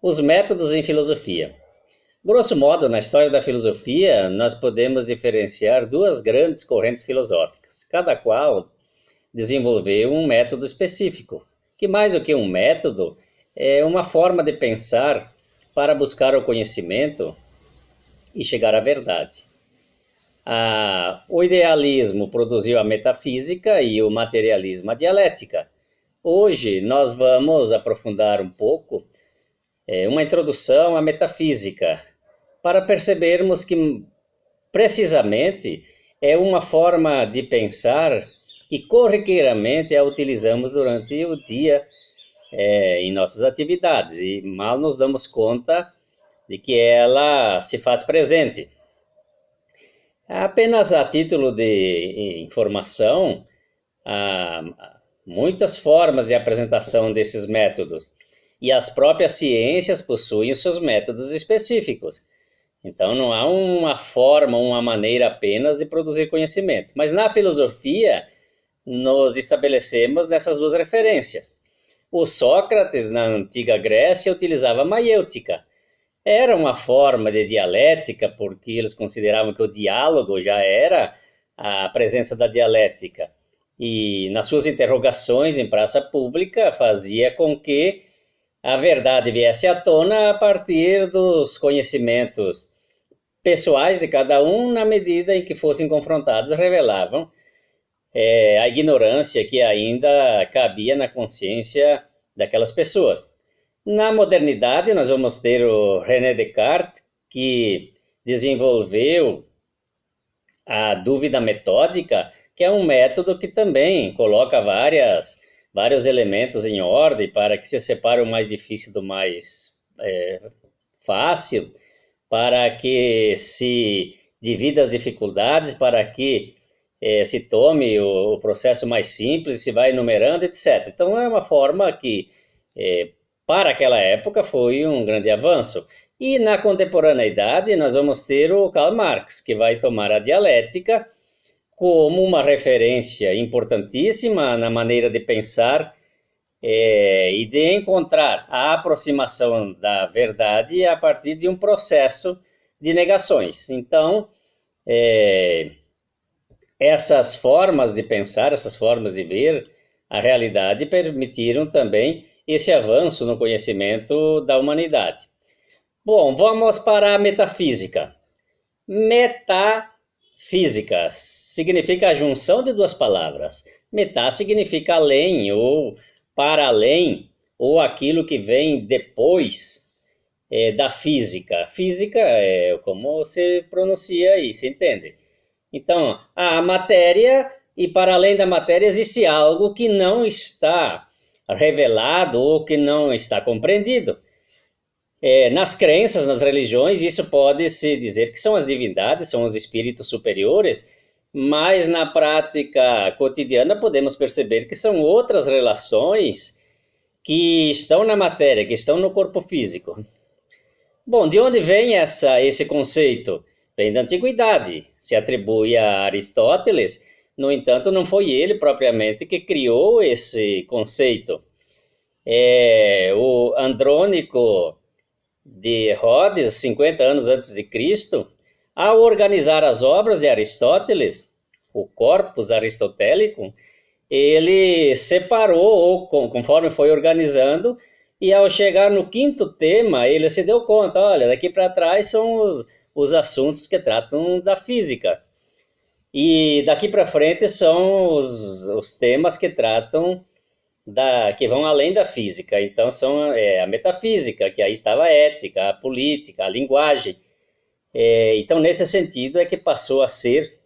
Os métodos em filosofia. Grosso modo, na história da filosofia, nós podemos diferenciar duas grandes correntes filosóficas, cada qual desenvolveu um método específico, que mais do que um método, é uma forma de pensar para buscar o conhecimento e chegar à verdade. O idealismo produziu a metafísica e o materialismo a dialética. Hoje nós vamos aprofundar um pouco uma introdução à metafísica, para percebermos que, precisamente, é uma forma de pensar que corriqueiramente a utilizamos durante o dia em nossas atividades, e mal nos damos conta de que ela se faz presente. Apenas a título de informação, há muitas formas de apresentação desses métodos, e as próprias ciências possuem os seus métodos específicos. Então não há uma forma, uma maneira apenas de produzir conhecimento. Mas na filosofia, nos estabelecemos nessas duas referências. O Sócrates, na antiga Grécia, utilizava a maiêutica. Era uma forma de dialética, porque eles consideravam que o diálogo já era a presença da dialética. E nas suas interrogações em praça pública, fazia com que a verdade viesse à tona a partir dos conhecimentos pessoais de cada um, na medida em que fossem confrontados, revelavam a ignorância que ainda cabia na consciência daquelas pessoas. Na modernidade, nós vamos ter o René Descartes, que desenvolveu a dúvida metódica, que é um método que também coloca vários elementos em ordem para que se separe o mais difícil do mais fácil, para que se divida as dificuldades, para que se tome o processo mais simples, se vai enumerando, etc. Então é uma forma que, para aquela época, foi um grande avanço. E na contemporaneidade nós vamos ter o Karl Marx, que vai tomar a dialética como uma referência importantíssima na maneira de pensar e de encontrar a aproximação da verdade a partir de um processo de negações. Então, essas formas de pensar, essas formas de ver a realidade permitiram também esse avanço no conhecimento da humanidade. Bom, vamos para a metafísica. Metafísica significa a junção de duas palavras. Metá significa além, ou para além, ou aquilo que vem depois da física. Física é como se pronuncia aí, se entende? Então, a matéria, e para além da matéria existe algo que não está revelado ou que não está compreendido. Nas crenças, nas religiões, isso pode-se dizer que são as divindades, são os espíritos superiores, mas na prática cotidiana podemos perceber que são outras relações que estão na matéria, que estão no corpo físico. Bom, de onde vem esse conceito? Vem da antiguidade, se atribui a Aristóteles, no entanto, não foi ele propriamente que criou esse conceito. O Andrônico de Rhodes, 50 anos antes de Cristo, ao organizar as obras de Aristóteles, o corpus aristotélico, ele separou, conforme foi organizando, e ao chegar no quinto tema, ele se deu conta, olha, daqui para trás são os assuntos que tratam da física. E daqui para frente são os temas que tratam que vão além da física. Então são a metafísica, que aí estava a ética, a política, a linguagem. Então nesse sentido é que passou a ser,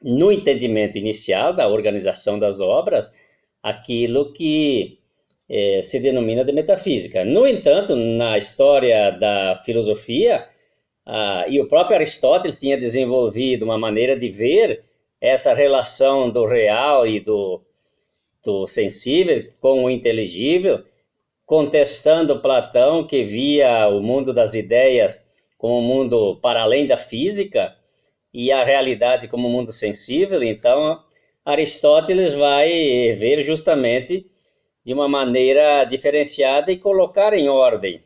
no entendimento inicial da organização das obras, aquilo que se denomina de metafísica. No entanto, na história da filosofia, e o próprio Aristóteles tinha desenvolvido uma maneira de ver essa relação do real e do sensível com o inteligível, contestando Platão, que via o mundo das ideias como um mundo para além da física e a realidade como um mundo sensível. Então, Aristóteles vai ver justamente de uma maneira diferenciada e colocar em ordem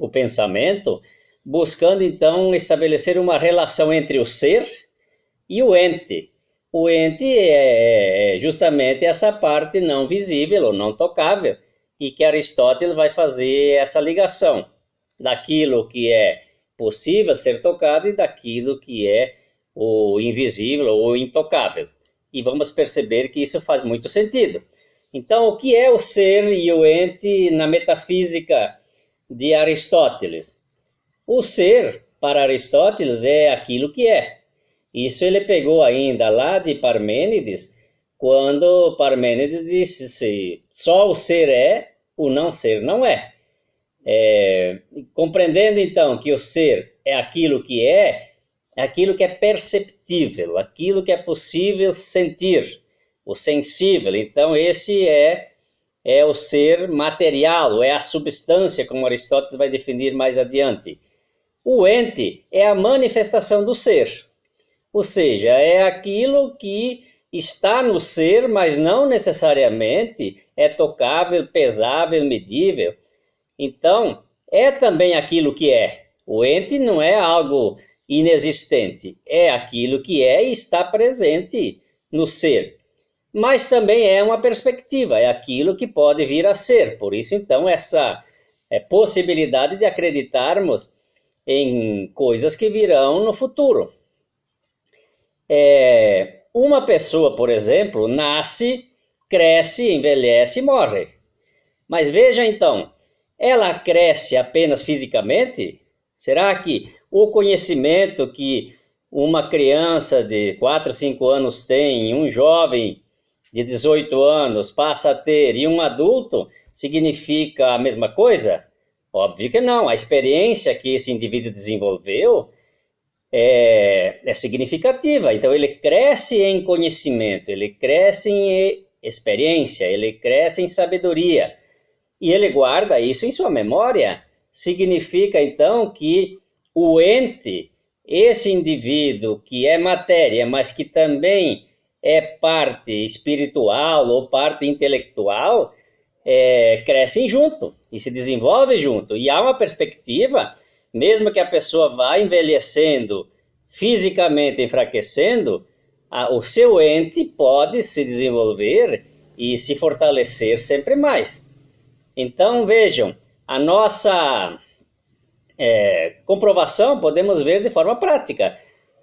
o pensamento, buscando então estabelecer uma relação entre o ser e o ente. O ente é justamente essa parte não visível ou não tocável, e que Aristóteles vai fazer essa ligação daquilo que é possível ser tocado e daquilo que é o invisível ou intocável. E vamos perceber que isso faz muito sentido. Então, o que é o ser e o ente na metafísica de Aristóteles? O ser, para Aristóteles, é aquilo que é. Isso ele pegou ainda lá de Parmênides, quando Parmênides disse: só o ser é, o não ser não é. Compreendendo então que o ser é aquilo que é aquilo que é perceptível, aquilo que é possível sentir, o sensível. Então esse é o ser material, é a substância, como Aristóteles vai definir mais adiante. O ente é a manifestação do ser, ou seja, é aquilo que está no ser, mas não necessariamente é tocável, pesável, medível. Então, é também aquilo que é. O ente não é algo inexistente, é aquilo que é e está presente no ser. Mas também é uma perspectiva, é aquilo que pode vir a ser. Por isso, então, essa possibilidade de acreditarmos em coisas que virão no futuro. Uma pessoa, por exemplo, nasce, cresce, envelhece e morre. Mas veja então, ela cresce apenas fisicamente? Será que o conhecimento que uma criança de 4, 5 anos tem, um jovem de 18 anos passa a ter e um adulto significa a mesma coisa? Óbvio que não. A experiência que esse indivíduo desenvolveu é significativa. Então ele cresce em conhecimento, ele cresce em experiência, ele cresce em sabedoria. E ele guarda isso em sua memória. Significa, então, que o ente, esse indivíduo que é matéria, mas que também é parte espiritual ou parte intelectual, crescem junto e se desenvolvem junto. E há uma perspectiva, mesmo que a pessoa vá envelhecendo, fisicamente enfraquecendo, o seu ente pode se desenvolver e se fortalecer sempre mais. Então, vejam, a nossa comprovação podemos ver de forma prática.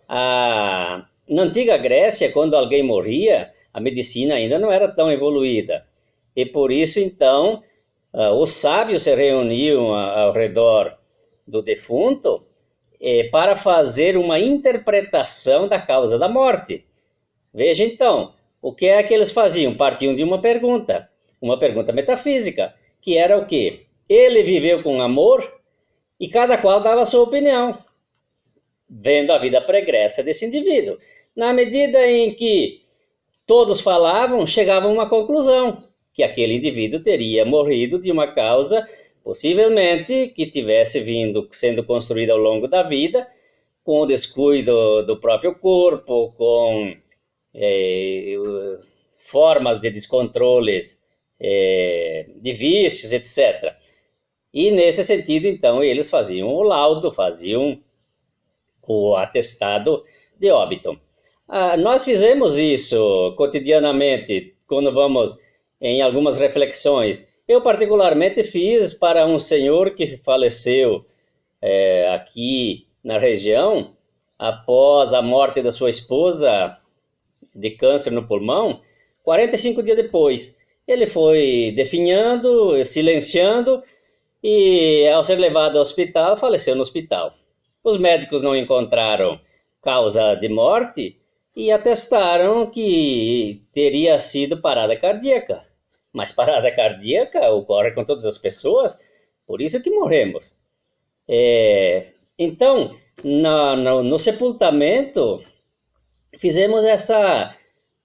Na antiga Grécia, quando alguém morria, a medicina ainda não era tão evoluída. E por isso, então, os sábios se reuniam ao redor do defunto para fazer uma interpretação da causa da morte. Veja, então, o que é que eles faziam? Partiam de uma pergunta metafísica, que era o quê? Ele viveu com amor e cada qual dava a sua opinião, vendo a vida pregressa desse indivíduo. Na medida em que todos falavam, chegavam a uma conclusão, que aquele indivíduo teria morrido de uma causa, possivelmente, que tivesse vindo sendo construída ao longo da vida, com o descuido do próprio corpo, com formas de descontroles, de vícios, etc. E nesse sentido, então, eles faziam o laudo, faziam o atestado de óbito. Nós fizemos isso cotidianamente, quando vamos em algumas reflexões. Eu particularmente fiz para um senhor que faleceu aqui na região, após a morte da sua esposa de câncer no pulmão, 45 dias depois. Ele foi definhando, silenciando, e ao ser levado ao hospital, faleceu no hospital. Os médicos não encontraram causa de morte e atestaram que teria sido parada cardíaca. Mas parada cardíaca ocorre com todas as pessoas, por isso que morremos. Então, no sepultamento, fizemos essa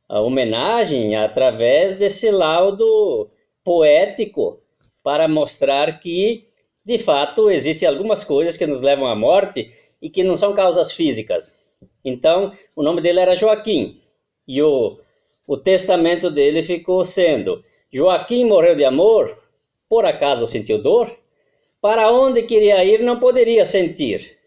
homenagem através desse laudo poético para mostrar que, de fato, existem algumas coisas que nos levam à morte e que não são causas físicas. Então, o nome dele era Joaquim e o testamento dele ficou sendo: Joaquim morreu de amor, por acaso sentiu dor? Para onde queria ir não poderia sentir.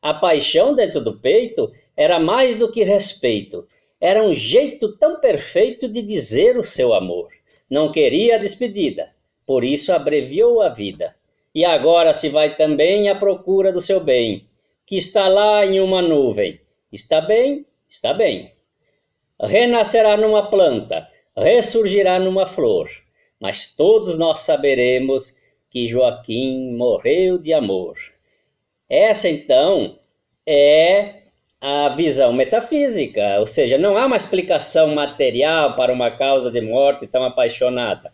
A paixão dentro do peito era mais do que respeito. Era um jeito tão perfeito de dizer o seu amor. Não queria a despedida, por isso abreviou a vida. E agora se vai também à procura do seu bem, que está lá em uma nuvem. Está bem? Está bem. Renascerá numa planta, ressurgirá numa flor, mas todos nós saberemos que Joaquim morreu de amor. Essa, então, é a visão metafísica, ou seja, não há uma explicação material para uma causa de morte tão apaixonada.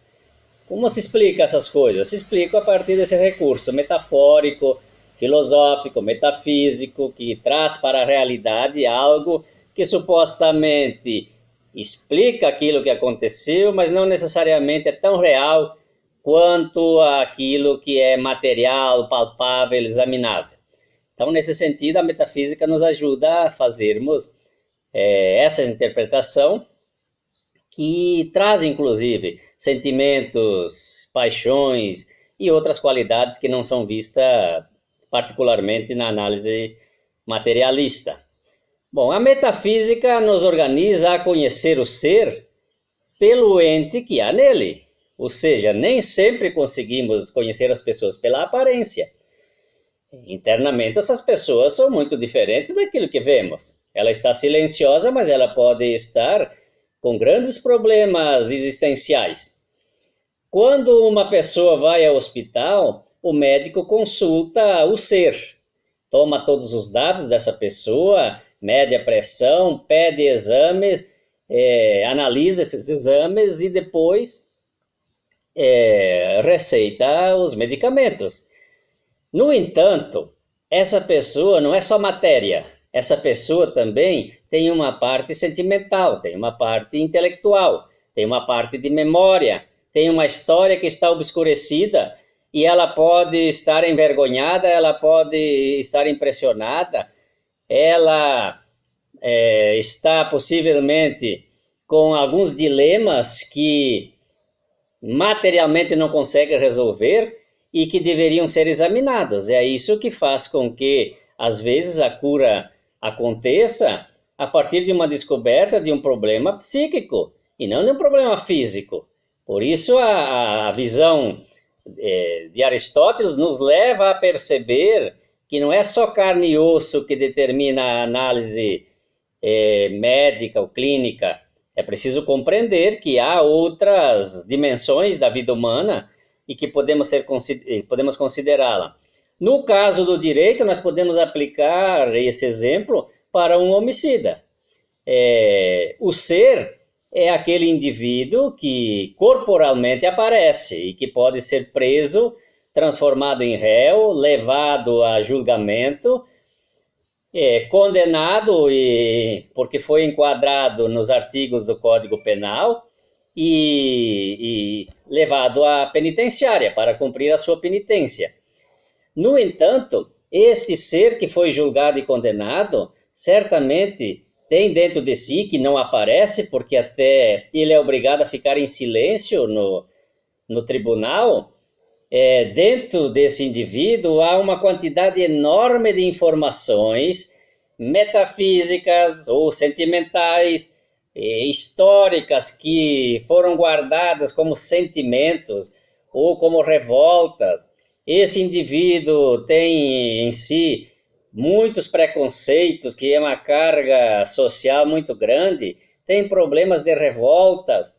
Como se explica essas coisas? Se explica a partir desse recurso metafórico, filosófico, metafísico, que traz para a realidade algo que supostamente explica aquilo que aconteceu, mas não necessariamente é tão real quanto aquilo que é material, palpável, examinável. Então, nesse sentido, a metafísica nos ajuda a fazermos essa interpretação que traz, inclusive, sentimentos, paixões e outras qualidades que não são vistas particularmente na análise materialista. Bom, a metafísica nos organiza a conhecer o ser pelo ente que há nele. Ou seja, nem sempre conseguimos conhecer as pessoas pela aparência. Internamente, essas pessoas são muito diferentes daquilo que vemos. Ela está silenciosa, mas ela pode estar com grandes problemas existenciais. Quando uma pessoa vai ao hospital, o médico consulta o ser, toma todos os dados dessa pessoa, mede a pressão, pede exames, analisa esses exames e depois receita os medicamentos. No entanto, essa pessoa não é só matéria, essa pessoa também tem uma parte sentimental, tem uma parte intelectual, tem uma parte de memória, tem uma história que está obscurecida e ela pode estar envergonhada, ela pode estar impressionada, ela está possivelmente com alguns dilemas que materialmente não consegue resolver e que deveriam ser examinados. É isso que faz com que, às vezes, a cura aconteça a partir de uma descoberta de um problema psíquico e não de um problema físico. Por isso, a visão de Aristóteles nos leva a perceber que não é só carne e osso que determina a análise médica ou clínica. É preciso compreender que há outras dimensões da vida humana e que podemos considerá-la. No caso do direito, nós podemos aplicar esse exemplo para um homicida. O ser é aquele indivíduo que corporalmente aparece e que pode ser preso, transformado em réu, levado a julgamento, condenado porque foi enquadrado nos artigos do Código Penal e levado à penitenciária para cumprir a sua penitência. No entanto, este ser que foi julgado e condenado, certamente tem dentro de si, que não aparece, porque até ele é obrigado a ficar em silêncio no tribunal, dentro desse indivíduo há uma quantidade enorme de informações metafísicas ou sentimentais, históricas, que foram guardadas como sentimentos ou como revoltas. Esse indivíduo tem em si muitos preconceitos, que é uma carga social muito grande, tem problemas de revoltas,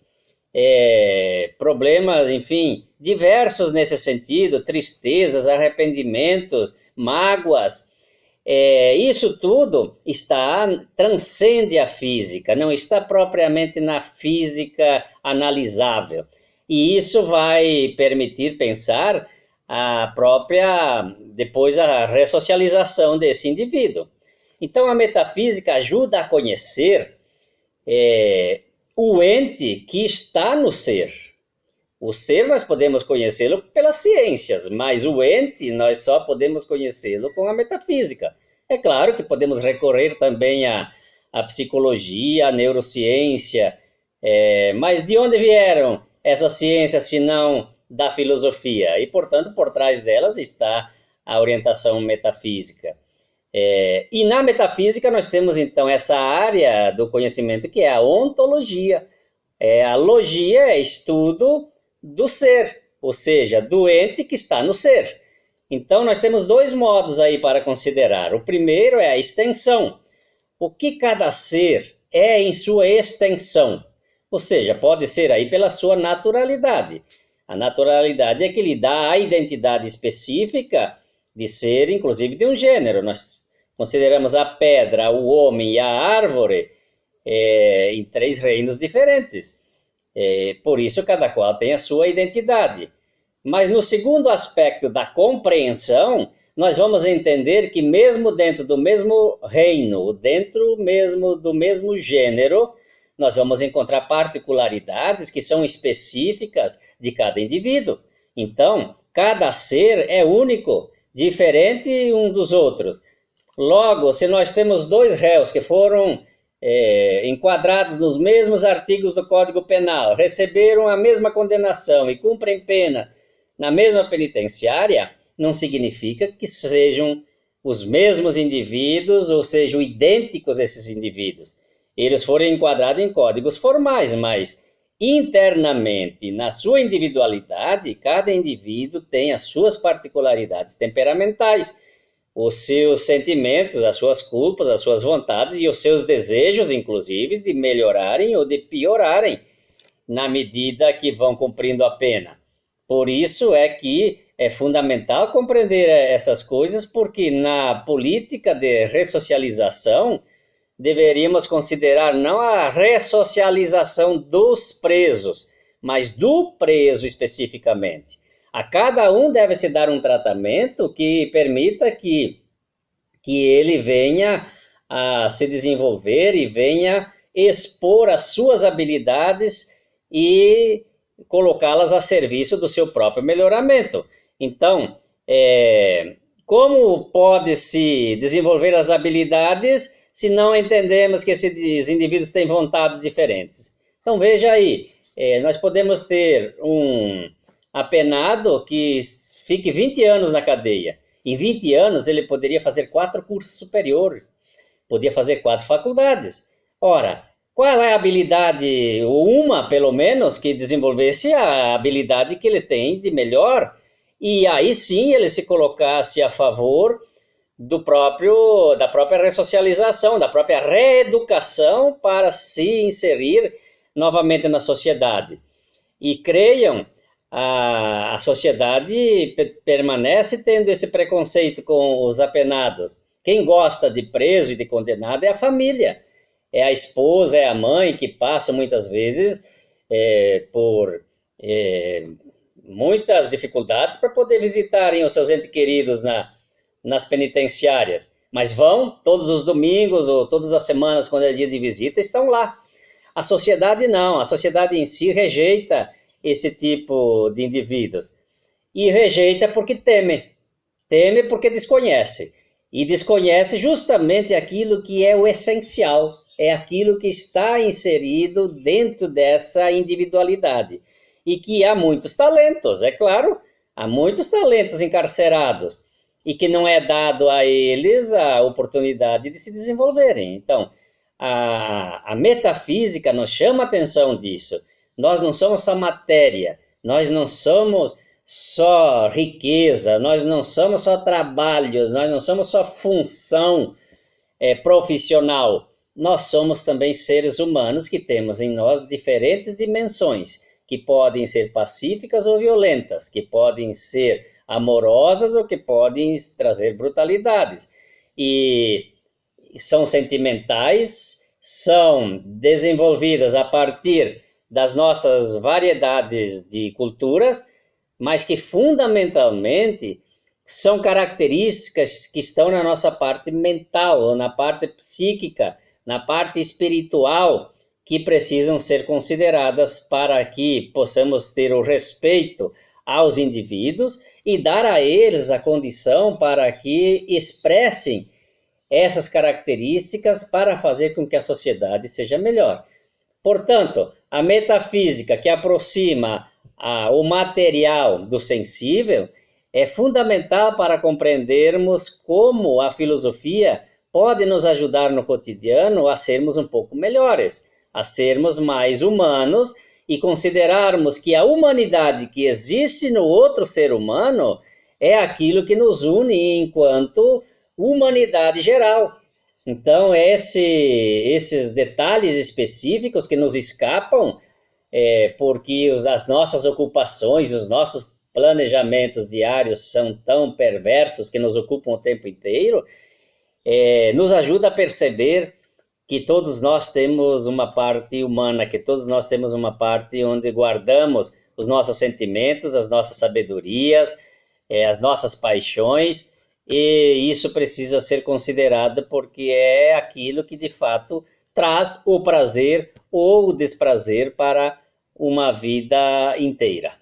problemas, enfim, diversos nesse sentido, tristezas, arrependimentos, mágoas. Isso tudo transcende a física, não está propriamente na física analisável. E isso vai permitir pensar depois a ressocialização desse indivíduo. Então a metafísica ajuda a conhecer o ente que está no ser. O ser nós podemos conhecê-lo pelas ciências, mas o ente nós só podemos conhecê-lo com a metafísica. É claro que podemos recorrer também à psicologia, à neurociência, mas de onde vieram essas ciências, se não da filosofia, e, portanto, por trás delas está a orientação metafísica. E na metafísica nós temos, então, essa área do conhecimento que é a ontologia. A logia é estudo do ser, ou seja, do ente que está no ser. Então, nós temos dois modos aí para considerar. O primeiro é a extensão. O que cada ser é em sua extensão? Ou seja, pode ser aí pela sua naturalidade. A naturalidade é que lhe dá a identidade específica de ser, inclusive, de um gênero. Nós consideramos a pedra, o homem e a árvore em três reinos diferentes. Por isso, cada qual tem a sua identidade. Mas no segundo aspecto da compreensão, nós vamos entender que mesmo dentro do mesmo reino, dentro mesmo do mesmo gênero, nós vamos encontrar particularidades que são específicas de cada indivíduo. Então, cada ser é único, diferente um dos outros. Logo, se nós temos dois réus que foram enquadrados nos mesmos artigos do Código Penal, receberam a mesma condenação e cumprem pena na mesma penitenciária, não significa que sejam os mesmos indivíduos ou sejam idênticos esses indivíduos. Eles foram enquadrados em códigos formais, mas internamente, na sua individualidade, cada indivíduo tem as suas particularidades temperamentais, os seus sentimentos, as suas culpas, as suas vontades e os seus desejos, inclusive, de melhorarem ou de piorarem na medida que vão cumprindo a pena. Por isso é que é fundamental compreender essas coisas, porque na política de ressocialização deveríamos considerar não a ressocialização dos presos, mas do preso especificamente. A cada um deve se dar um tratamento que permita que ele venha a se desenvolver e venha expor as suas habilidades e colocá-las a serviço do seu próprio melhoramento. Então, como pode-se desenvolver as habilidades se não entendemos que esses indivíduos têm vontades diferentes? Então, veja aí, nós podemos ter um apenado que fique 20 anos na cadeia. Em 20 anos, ele poderia fazer 4 cursos superiores, podia fazer 4 faculdades. Ora, qual é a habilidade, ou uma pelo menos, que desenvolvesse a habilidade que ele tem de melhor, e aí sim ele se colocasse a favor da própria ressocialização, da própria reeducação para se inserir novamente na sociedade. E creiam, a sociedade permanece tendo esse preconceito com os apenados. Quem gosta de preso e de condenado é a família, é a esposa, é a mãe, que passa muitas vezes por muitas dificuldades para poder visitarem os seus entes queridos nas penitenciárias. Mas vão todos os domingos ou todas as semanas, quando é dia de visita, estão lá. A sociedade não, a sociedade em si rejeita esse tipo de indivíduos. E rejeita porque teme porque desconhece. E desconhece justamente aquilo que é o essencial, é aquilo que está inserido dentro dessa individualidade. E que há muitos talentos, é claro, há muitos talentos encarcerados, e que não é dado a eles a oportunidade de se desenvolverem. Então, a metafísica nos chama a atenção disso. Nós não somos só matéria, nós não somos só riqueza, nós não somos só trabalho, nós não somos só função profissional. Nós somos também seres humanos que temos em nós diferentes dimensões, que podem ser pacíficas ou violentas, que podem ser amorosas ou que podem trazer brutalidades. E são sentimentais, são desenvolvidas a partir das nossas variedades de culturas, mas que fundamentalmente são características que estão na nossa parte mental, na parte psíquica, na parte espiritual, que precisam ser consideradas para que possamos ter o respeito aos indivíduos e dar a eles a condição para que expressem essas características para fazer com que a sociedade seja melhor. Portanto, a metafísica que aproxima o material do sensível é fundamental para compreendermos como a filosofia pode nos ajudar no cotidiano a sermos um pouco melhores, a sermos mais humanos e considerarmos que a humanidade que existe no outro ser humano é aquilo que nos une enquanto humanidade geral. Então, esses detalhes específicos que nos escapam, porque as nossas ocupações, os nossos planejamentos diários são tão perversos que nos ocupam o tempo inteiro, nos ajuda a perceber que todos nós temos uma parte humana, que todos nós temos uma parte onde guardamos os nossos sentimentos, as nossas sabedorias, as nossas paixões, e isso precisa ser considerado porque é aquilo que de fato traz o prazer ou o desprazer para uma vida inteira.